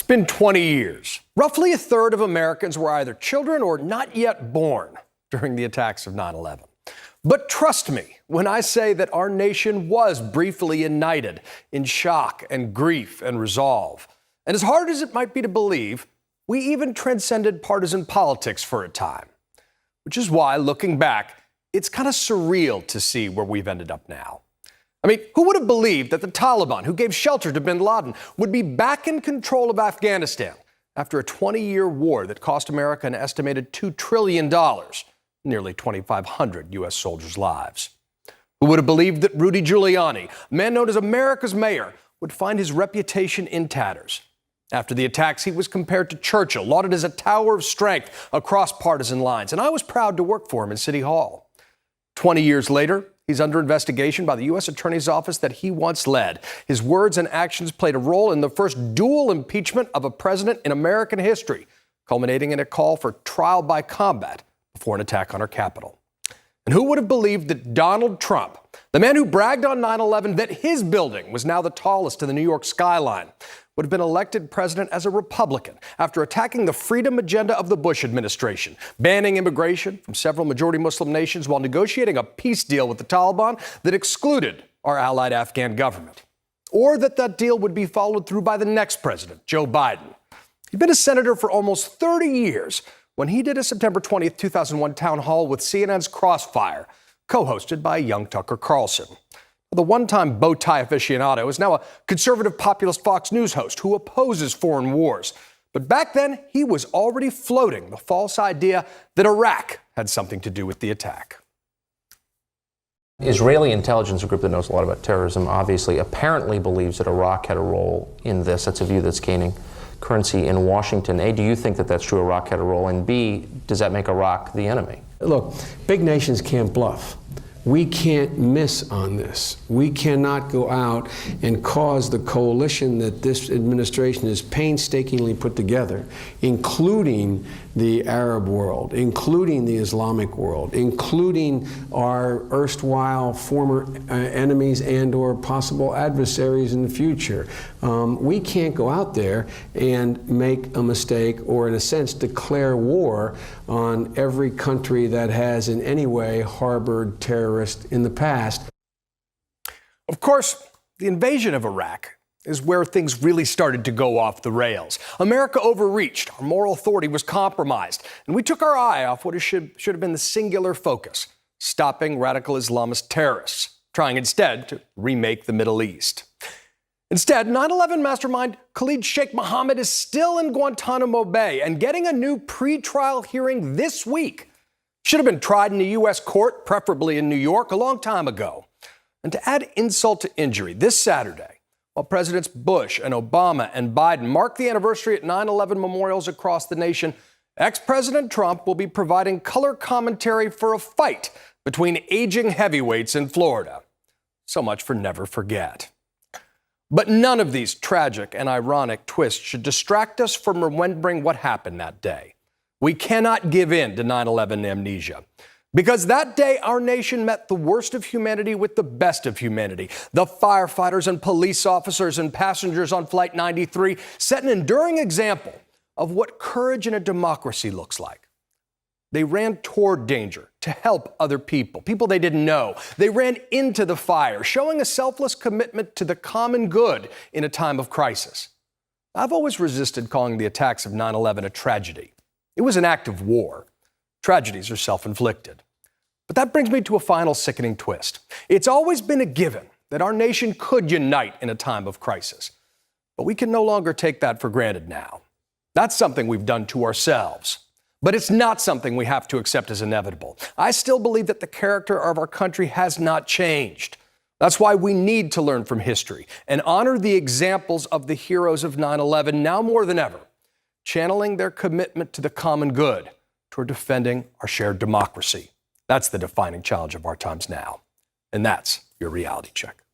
been 20 years. Roughly a third of Americans were either children or not yet born during the attacks of 9/11. But trust me when I say that our nation was briefly united in shock and grief and resolve. And as hard as it might be to believe, we even transcended partisan politics for a time. Which is why, looking back, it's kind of surreal to see where we've ended up now. I mean, who would have believed that the Taliban, who gave shelter to bin Laden, would be back in control of Afghanistan after a 20-year war that cost America an estimated $2 trillion, nearly 2,500 U.S. soldiers' lives? Who would have believed that Rudy Giuliani, a man known as America's mayor, would find his reputation in tatters? After the attacks, he was compared to Churchill, lauded as a tower of strength across partisan lines, and I was proud to work for him in City Hall. 20 years later, he's under investigation by the U.S. Attorney's Office that he once led. His words and actions played a role in the first dual impeachment of a president in American history, culminating in a call for trial by combat before an attack on our Capitol. And who would have believed that Donald Trump, the man who bragged on 9/11 that his building was now the tallest in the New York skyline, would have been elected president as a Republican after attacking the freedom agenda of the Bush administration, banning immigration from several majority Muslim nations while negotiating a peace deal with the Taliban that excluded our allied Afghan government. Or that deal would be followed through by the next president, Joe Biden. He'd been a senator for almost 30 years when he did a September 20th, 2001 town hall with CNN's Crossfire, co-hosted by young Tucker Carlson. The one-time bow tie aficionado is now a conservative populist Fox News host who opposes foreign wars. But back then, he was already floating the false idea that Iraq had something to do with the attack. Israeli intelligence, a group that knows a lot about terrorism, obviously apparently believes that Iraq had a role in this. That's a view that's gaining currency in Washington. A, do you think that that's true, Iraq had a role? And B, does that make Iraq the enemy? Look, big nations can't bluff. We can't miss on this. We cannot go out and cause the coalition that this administration has painstakingly put together, including the Arab world, including the Islamic world, including our erstwhile former enemies and or possible adversaries in the future. We can't go out there and make a mistake or, in a sense, declare war on every country that has in any way harbored terrorists in the past. Of course, the invasion of Iraq is where things really started to go off the rails. America overreached, our moral authority was compromised, and we took our eye off what should have been the singular focus: stopping radical Islamist terrorists, trying instead to remake the Middle East. Instead, 9/11 mastermind Khalid Sheikh Mohammed is still in Guantanamo Bay and getting a new pre-trial hearing this week. Should have been tried in a U.S. court, preferably in New York, a long time ago. And to add insult to injury, this Saturday, while Presidents Bush and Obama and Biden mark the anniversary at 9/11 memorials across the nation, ex-President Trump will be providing color commentary for a fight between aging heavyweights in Florida. So much for never forget. But none of these tragic and ironic twists should distract us from remembering what happened that day. We cannot give in to 9/11 amnesia. Because that day, our nation met the worst of humanity with the best of humanity. The firefighters and police officers and passengers on Flight 93 set an enduring example of what courage in a democracy looks like. They ran toward danger to help other people they didn't know. They ran into the fire, showing a selfless commitment to the common good in a time of crisis. I've always resisted calling the attacks of 9/11 a tragedy. It was an act of war. Tragedies are self-inflicted. But that brings me to a final sickening twist. It's always been a given that our nation could unite in a time of crisis. But we can no longer take that for granted now. That's something we've done to ourselves. But it's not something we have to accept as inevitable. I still believe that the character of our country has not changed. That's why we need to learn from history and honor the examples of the heroes of 9/11 now more than ever, channeling their commitment to the common good toward defending our shared democracy. That's the defining challenge of our times now. And that's your reality check.